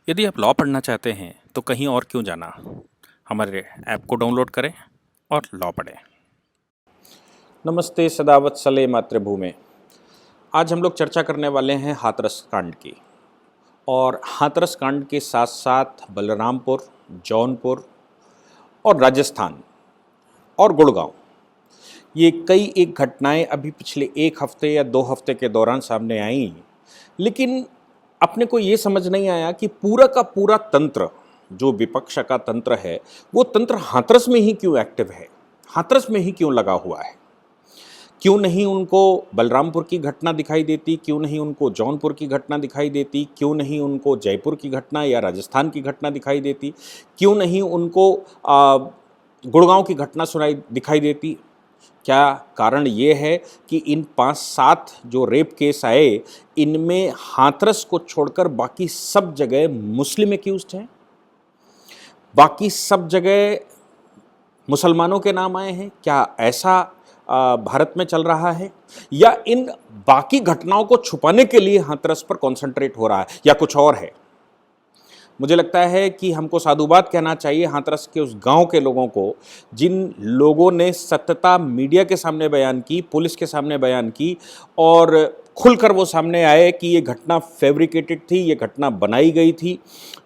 यदि आप लॉ पढ़ना चाहते हैं तो कहीं और क्यों जाना। हमारे ऐप को डाउनलोड करें और लॉ पढ़ें। नमस्ते सदावत्सले मातृभूमि। आज हम लोग चर्चा करने वाले हैं हाथरस कांड की। और हाथरस कांड के साथ साथ बलरामपुर, जौनपुर और राजस्थान और गुड़गांव, ये कई एक घटनाएं अभी पिछले एक हफ्ते या 2 हफ्ते के दौरान सामने आई। लेकिन अपने को ये समझ नहीं आया कि पूरा का पूरा तंत्र, जो विपक्ष का तंत्र है, वो तंत्र हाथरस में ही क्यों एक्टिव है, हाथरस में ही क्यों लगा हुआ है। क्यों नहीं उनको बलरामपुर की घटना दिखाई देती, क्यों नहीं उनको जौनपुर की घटना दिखाई देती, क्यों नहीं उनको जयपुर की घटना या राजस्थान की घटना दिखाई देती, क्यों नहीं उनको गुड़गांव की घटना दिखाई देती। क्या कारण ये है कि इन 5-7 जो रेप केस आए, इनमें हाथरस को छोड़कर बाकी सब जगह मुस्लिम एक्यूज्ड हैं, बाकी सब जगह मुसलमानों के नाम आए हैं। क्या ऐसा भारत में चल रहा है, या इन बाकी घटनाओं को छुपाने के लिए हाथरस पर कॉन्सेंट्रेट हो रहा है, या कुछ और है। मुझे लगता है कि हमको साधुवाद कहना चाहिए हाथरस के उस गांव के लोगों को, जिन लोगों ने सत्यता मीडिया के सामने बयान की, पुलिस के सामने बयान की और खुलकर वो सामने आए कि ये घटना फैब्रिकेटेड थी, ये घटना बनाई गई थी।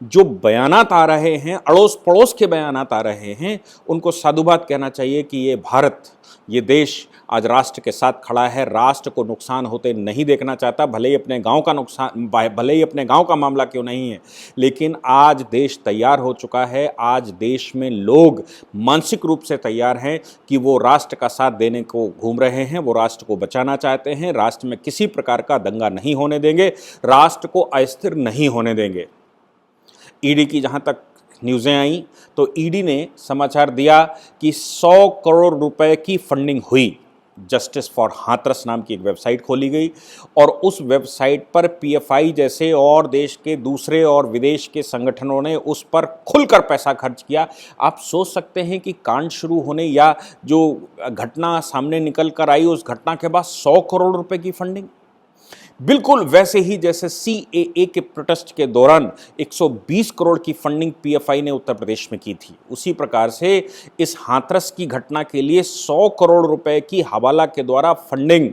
जो बयानात आ रहे हैं, अड़ोस पड़ोस के बयानात आ रहे हैं, उनको साधुवाद कहना चाहिए कि ये भारत, ये देश आज राष्ट्र के साथ खड़ा है, राष्ट्र को नुकसान होते नहीं देखना चाहता। भले ही अपने गांव का नुकसान, भले ही अपने गांव का मामला क्यों नहीं है, लेकिन आज देश तैयार हो चुका है। आज देश में लोग मानसिक रूप से तैयार हैं कि वो राष्ट्र का साथ देने को घूम रहे हैं, वो राष्ट्र को बचाना चाहते हैं। राष्ट्र में किसी प्रकार का दंगा नहीं होने देंगे, राष्ट्र को अस्थिर नहीं होने देंगे। ईडी की जहां तक न्यूज़ें आई तो ईडी ने समाचार दिया कि 100 करोड़ रुपए की फंडिंग हुई। जस्टिस फॉर हाथरस नाम की एक वेबसाइट खोली गई और उस वेबसाइट पर पीएफआई जैसे और देश के दूसरे और विदेश के संगठनों ने उस पर खुलकर पैसा खर्च किया। आप सोच सकते हैं कि कांड शुरू होने या जो घटना सामने निकल कर आई, उस घटना के बाद 100 करोड़ रुपए की फंडिंग, बिल्कुल वैसे ही जैसे सीएए के प्रोटेस्ट के दौरान 120 करोड़ की फंडिंग पीएफआई ने उत्तर प्रदेश में की थी। उसी प्रकार से इस हाथरस की घटना के लिए 100 करोड़ रुपए की हवाला के द्वारा फंडिंग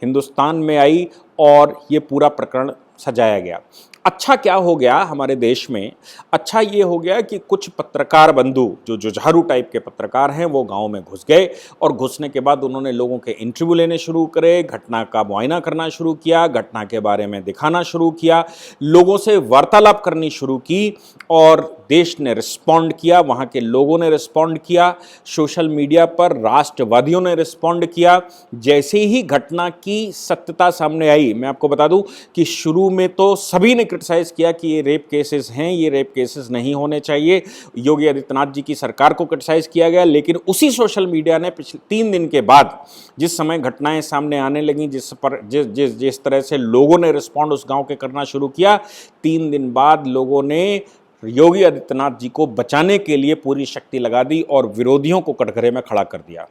हिंदुस्तान में आई और ये पूरा प्रकरण सजाया गया। अच्छा क्या हो गया हमारे देश में? अच्छा ये हो गया कि कुछ पत्रकार बंधु, जो जुझारू टाइप के पत्रकार हैं, वो गांव में घुस गए और घुसने के बाद उन्होंने लोगों के इंटरव्यू लेने शुरू करे, घटना का मुआयना करना शुरू किया, घटना के बारे में दिखाना शुरू किया, लोगों से वार्तालाप करनी शुरू की और देश ने रिस्पॉन्ड किया, वहाँ के लोगों ने रिस्पॉन्ड किया, सोशल मीडिया पर राष्ट्रवादियों ने रिस्पॉन्ड किया। जैसे ही घटना की सत्यता सामने आई, मैं आपको बता दूं कि शुरू में तो सभी ने क्रिटिसाइज किया कि ये रेप केसेस हैं, ये रेप केसेस नहीं होने चाहिए। योगी आदित्यनाथ जी की सरकार को क्रिटिसाइज किया गया, लेकिन उसी सोशल मीडिया ने पिछले 3 दिन के बाद जिस समय घटनाएं सामने आने लगी, जिस तरह से लोगों ने रिस्पॉन्ड उस गांव के करना शुरू किया, 3 दिन बाद लोगों ने योगी आदित्यनाथ जी को बचाने के लिए पूरी शक्ति लगा दी और विरोधियों को कटघरे में खड़ा कर दिया।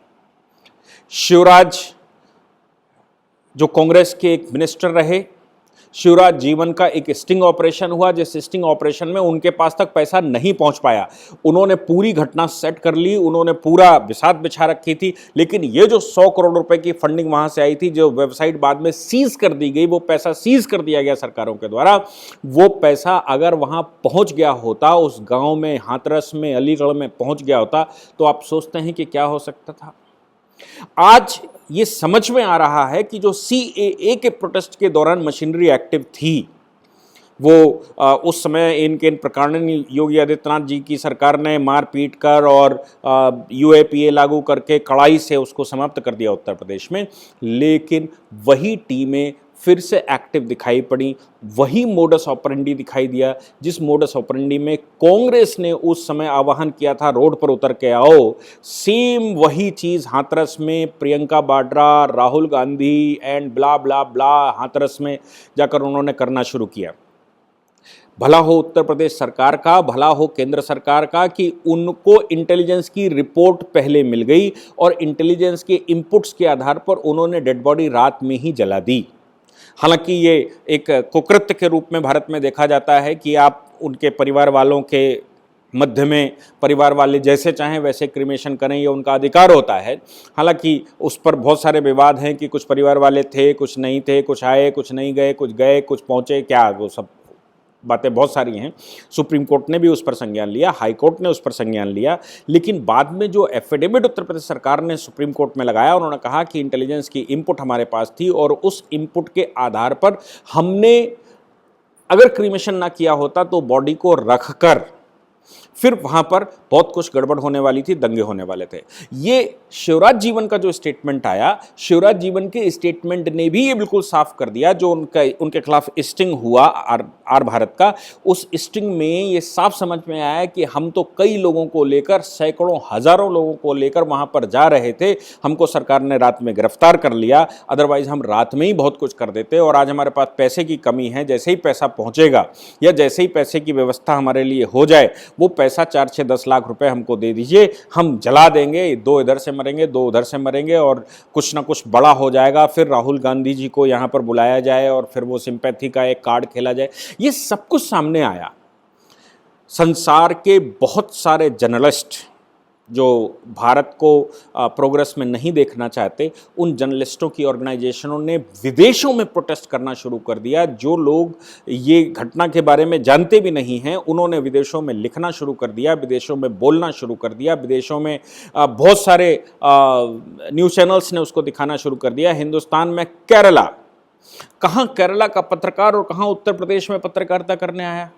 शिवराज, जो कांग्रेस के एक मिनिस्टर रहे, शिवराज जीवन का एक स्टिंग ऑपरेशन हुआ, जिस स्टिंग ऑपरेशन में उनके पास तक पैसा नहीं पहुंच पाया। उन्होंने पूरी घटना सेट कर ली, उन्होंने पूरा बिसात बिछा रखी थी, लेकिन ये जो 100 करोड़ रुपए की फंडिंग वहां से आई थी, जो वेबसाइट बाद में सीज कर दी गई, वो पैसा सीज कर दिया गया सरकारों के द्वारा। वो पैसा अगर वहां पहुंच गया होता, उस गांव में, हाथरस में, अलीगढ़ में पहुंच गया होता, तो आप सोचते हैं कि क्या हो सकता था। आज ये समझ में आ रहा है कि जो सीएए के प्रोटेस्ट के दौरान मशीनरी एक्टिव थी, वो उस समय इन प्रकरण योगी आदित्यनाथ जी की सरकार ने मार पीट कर और यूएपीए लागू करके कड़ाई से उसको समाप्त कर दिया उत्तर प्रदेश में। लेकिन वही टीमें फिर से एक्टिव दिखाई पड़ी, वही मोडस ऑपरेंडी दिखाई दिया, जिस मोडस ऑपरेंडी में कांग्रेस ने उस समय आह्वान किया था रोड पर उतर के आओ। सेम वही चीज़ हाथरस में प्रियंका वाड्रा, राहुल गांधी एंड ब्ला ब्ला ब्ला हाथरस में जाकर उन्होंने करना शुरू किया। भला हो उत्तर प्रदेश सरकार का, भला हो केंद्र सरकार का कि उनको इंटेलिजेंस की रिपोर्ट पहले मिल गई और इंटेलिजेंस के इनपुट्स के आधार पर उन्होंने डेड बॉडी रात में ही जला दी। हालांकि ये एक कुकृत्य के रूप में भारत में देखा जाता है कि आप उनके परिवार वालों के मध्य में परिवार वाले जैसे चाहें वैसे क्रिमेशन करें, ये उनका अधिकार होता है। हालांकि उस पर बहुत सारे विवाद हैं कि कुछ परिवार वाले थे, कुछ नहीं थे, कुछ आए, कुछ नहीं गए, कुछ गए, कुछ पहुँचे, क्या वो सब बातें बहुत सारी हैं। सुप्रीम कोर्ट ने भी उस पर संज्ञान लिया, हाई कोर्ट ने उस पर संज्ञान लिया, लेकिन बाद में जो एफिडेविट उत्तर प्रदेश सरकार ने सुप्रीम कोर्ट में लगाया, उन्होंने कहा कि इंटेलिजेंस की इनपुट हमारे पास थी और उस इनपुट के आधार पर हमने अगर क्रीमेशन ना किया होता तो बॉडी को रखकर फिर वहां पर बहुत कुछ गड़बड़ होने वाली थी, दंगे होने वाले थे। ये शिवराज जीवन का जो स्टेटमेंट आया, शिवराज जीवन के स्टेटमेंट ने भी ये बिल्कुल साफ कर दिया, जो उनके खिलाफ स्टिंग हुआ आर भारत का, उस स्टिंग में ये साफ समझ में आया कि हम तो कई लोगों को लेकर, सैकड़ों हजारों लोगों को लेकर वहां पर जा रहे थे, हमको सरकार ने रात में गिरफ्तार कर लिया, अदरवाइज हम रात में ही बहुत कुछ कर देते। और आज हमारे पास पैसे की कमी है, जैसे ही पैसा पहुंचेगा या जैसे ही पैसे की व्यवस्था हमारे लिए हो जाए, वो पैसा 4-6-10 लाख रुपए हमको दे दीजिए, हम जला देंगे, 2 इधर से मरेंगे, 2 उधर से मरेंगे और कुछ ना कुछ बड़ा हो जाएगा। फिर राहुल गांधी जी को यहाँ पर बुलाया जाए और फिर वो सिंपैथी का एक कार्ड खेला जाए। ये सब कुछ सामने आया। संसार के बहुत सारे जर्नलिस्ट जो भारत को प्रोग्रेस में नहीं देखना चाहते, उन जर्नलिस्टों की ऑर्गेनाइजेशनों ने विदेशों में प्रोटेस्ट करना शुरू कर दिया। जो लोग ये घटना के बारे में जानते भी नहीं हैं, उन्होंने विदेशों में लिखना शुरू कर दिया, विदेशों में बोलना शुरू कर दिया, विदेशों में बहुत सारे न्यूज़ चैनल्स ने उसको दिखाना शुरू कर दिया। हिंदुस्तान में केरला, कहाँ केरला का पत्रकार और कहाँ उत्तर प्रदेश में पत्रकारिता करने आया।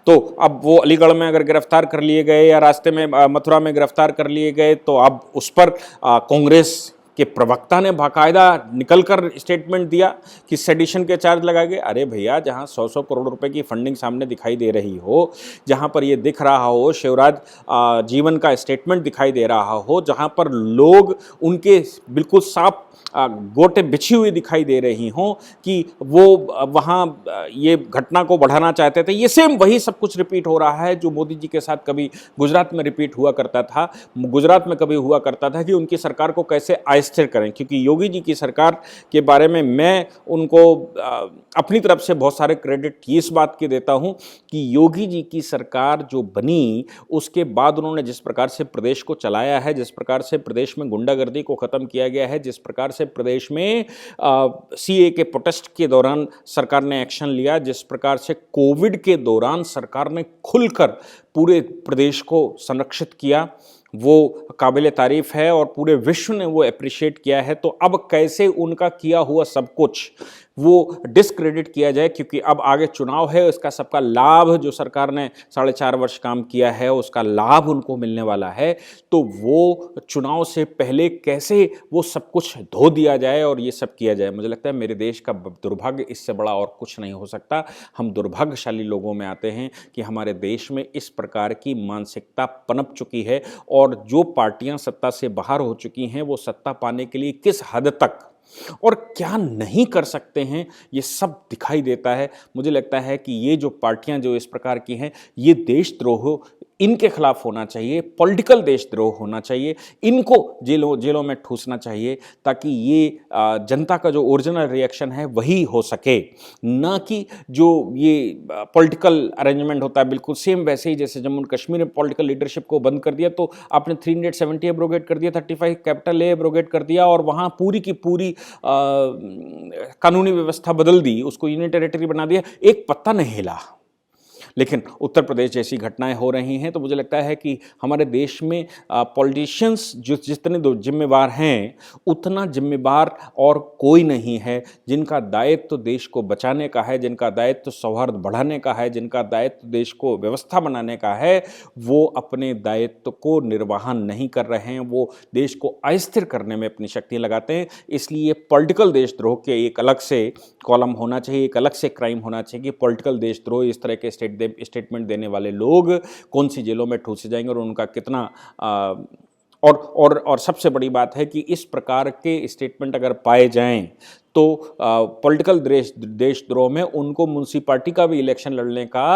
तो अब वो अलीगढ़ में अगर गिरफ्तार कर लिए गए या रास्ते में मथुरा में गिरफ्तार कर लिए गए, तो अब उस पर कांग्रेस के प्रवक्ता ने बाकायदा निकलकर स्टेटमेंट दिया कि सेडिशन के चार्ज लगाए गए। अरे भैया, जहां 100-100 करोड़ रुपए की फंडिंग सामने दिखाई दे रही हो, जहां पर ये दिख रहा हो, शिवराज जीवन का स्टेटमेंट दिखाई दे रहा हो, जहां पर लोग उनके बिल्कुल साफ गोटे बिछी हुई दिखाई दे रही हों कि वो वहाँ ये घटना को बढ़ाना चाहते थे, ये सेम वही सब कुछ रिपीट हो रहा है जो मोदी जी के साथ कभी गुजरात में रिपीट हुआ करता था। गुजरात में कभी हुआ करता था कि उनकी सरकार को कैसे अस्थिर करें, क्योंकि योगी जी की सरकार के बारे में मैं उनको अपनी तरफ से बहुत सारे क्रेडिट इस बात के देता हूँ कि योगी जी की सरकार जो बनी, उसके बाद उन्होंने जिस प्रकार से प्रदेश को चलाया है, जिस प्रकार से प्रदेश में गुंडागर्दी को ख़त्म किया गया है, जिस प्रकार से प्रदेश में सीए के प्रोटेस्ट के दौरान सरकार ने एक्शन लिया, जिस प्रकार से कोविड के दौरान सरकार ने खुलकर पूरे प्रदेश को संरक्षित किया, वो काबिल तारीफ़ है और पूरे विश्व ने वो अप्रिशिएट किया है। तो अब कैसे उनका किया हुआ सब कुछ वो डिस्क्रेडिट किया जाए, क्योंकि अब आगे चुनाव है, उसका सबका लाभ जो सरकार ने 4.5 वर्ष काम किया है उसका लाभ उनको मिलने वाला है। तो वो चुनाव से पहले कैसे वो सब कुछ धो दिया जाए और ये सब किया जाए, मुझे लगता है मेरे देश का दुर्भाग्य इससे बड़ा और कुछ नहीं हो सकता। हम दुर्भाग्यशाली लोगों में आते हैं कि हमारे देश में इस प्रकार की मानसिकता पनप चुकी है और जो पार्टियां सत्ता से बाहर हो चुकी हैं वो सत्ता पाने के लिए किस हद तक और क्या नहीं कर सकते हैं, ये सब दिखाई देता है। मुझे लगता है कि ये जो पार्टियां जो इस प्रकार की हैं, ये देशद्रोह, इनके खिलाफ होना चाहिए, पॉलिटिकल देशद्रोह होना चाहिए, इनको जेलों में ठूसना चाहिए, ताकि ये जनता का जो ओरिजिनल रिएक्शन है वही हो सके, ना कि जो ये पॉलिटिकल अरेंजमेंट होता है बिल्कुल सेम वैसे ही जैसे जम्मू कश्मीर में पॉलिटिकल लीडरशिप को बंद कर दिया तो आपने 370 एब्रोगेट कर दिया, 35 कैपिटल ए एब्रोगेट कर दिया और वहाँ पूरी की पूरी कानूनी व्यवस्था बदल दी, उसको यूनियन टेरिटरी बना दिया, एक पत्ता नहीं हिला। लेकिन उत्तर प्रदेश जैसी घटनाएं हो रही हैं तो मुझे लगता है कि हमारे देश में पॉलिटिशियंस जो जितने जिम्मेवार हैं उतना जिम्मेवार और कोई नहीं है, जिनका दायित्व तो देश को बचाने का है, जिनका दायित्व तो सौहार्द बढ़ाने का है, जिनका दायित्व तो देश को व्यवस्था बनाने का है, वो अपने दायित्व को निर्वहन नहीं कर रहे हैं, वो देश को अस्थिर करने में अपनी शक्ति लगाते हैं। इसलिए पॉलिटिकल देशद्रोह के एक अलग से कॉलम होना चाहिए, एक अलग से क्राइम होना चाहिए कि पॉलिटिकल देशद्रोह, इस तरह के स्टेटमेंट देने वाले लोग कौन सी जेलों में ठूसे जाएंगे और उनका कितना और सबसे बड़ी बात है कि इस प्रकार के स्टेटमेंट अगर पाए जाएं तो पॉलिटिकल देशद्रोह में उनको म्युनिसिपैलिटी का भी इलेक्शन लड़ने का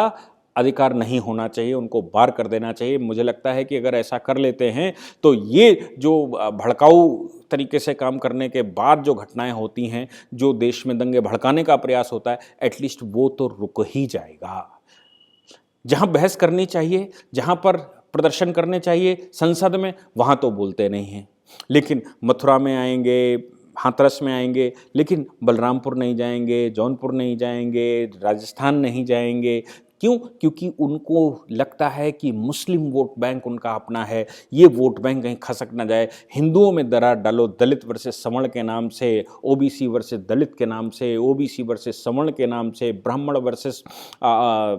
अधिकार नहीं होना चाहिए, उनको बार कर देना चाहिए। मुझे लगता है कि अगर ऐसा कर लेते हैं तो ये जो भड़काऊ तरीके से काम करने के बाद जो घटनाएं होती हैं, जो देश में दंगे भड़काने का प्रयास होता है, एटलीस्ट वो तो रुक ही जाएगा। जहाँ बहस करनी चाहिए, जहाँ पर प्रदर्शन करने चाहिए संसद में, वहाँ तो बोलते नहीं हैं। लेकिन मथुरा में आएंगे, हाथरस में आएंगे, लेकिन बलरामपुर नहीं जाएंगे, जौनपुर नहीं जाएंगे, राजस्थान नहीं जाएंगे। क्यों? क्योंकि उनको लगता है कि मुस्लिम वोट बैंक उनका अपना है, ये वोट बैंक कहीं खसक ना जाए। हिंदुओं में दरार डालो, दलित वर्सेस सवर्ण के नाम से, ओबीसी वर्सेस दलित के नाम से, ओबीसी वर्सेस सवर्ण के नाम से, ब्राह्मण वर्सेस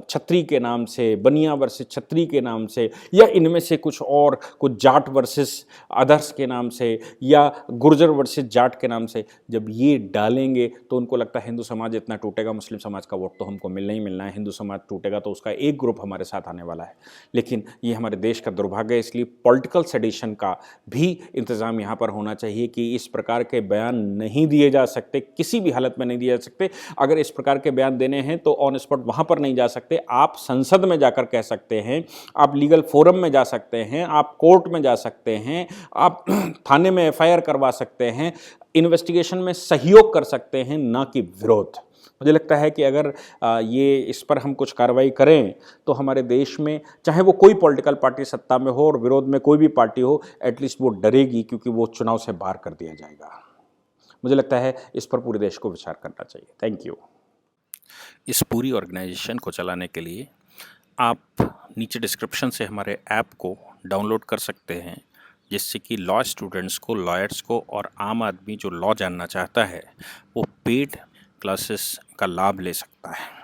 छत्री के नाम से, बनिया वर्सेस छत्री के नाम से, या इनमें से कुछ और, कुछ जाट वर्सेस अदर्स के नाम से, या गुर्जर वर्सेस जाट के नाम से। जब ये डालेंगे तो उनको लगता है हिंदू समाज इतना टूटेगा, मुस्लिम समाज का वोट तो हमको मिलना ही मिलना है, हिंदू समाज टूटेगा तो उसका एक ग्रुप हमारे साथ आने वाला है। लेकिन ये हमारे देश का दुर्भाग्य है, इसलिए पॉलिटिकल सेडिशन का भी इंतजाम यहाँ पर होना चाहिए कि इस प्रकार के बयान नहीं दिए जा सकते, किसी भी हालत में नहीं दिए जा सकते। अगर इस प्रकार के बयान देने हैं तो ऑन स्पॉट वहाँ पर नहीं जा सकते, आप संसद में जाकर कह सकते हैं, आप लीगल फोरम में जा सकते हैं, आप कोर्ट में जा सकते हैं, आप थाने में एफआईआर करवा सकते हैं, इन्वेस्टिगेशन में सहयोग कर सकते हैं, ना कि विरोध। मुझे लगता है कि अगर ये इस पर हम कुछ कार्रवाई करें तो हमारे देश में, चाहे वो कोई पॉलिटिकल पार्टी सत्ता में हो और विरोध में कोई भी पार्टी हो, एटलीस्ट वो डरेगी, क्योंकि वो चुनाव से बाहर कर दिया जाएगा। मुझे लगता है इस पर पूरे देश को विचार करना चाहिए। Thank you. इस पूरी ऑर्गेनाइजेशन को चलाने के लिए आप नीचे डिस्क्रिप्शन से हमारे ऐप को डाउनलोड कर सकते हैं, जिससे कि लॉ स्टूडेंट्स को, लॉयर्स को और आम आदमी जो लॉ जानना चाहता है वो पेड क्लासेस का लाभ ले सकता है।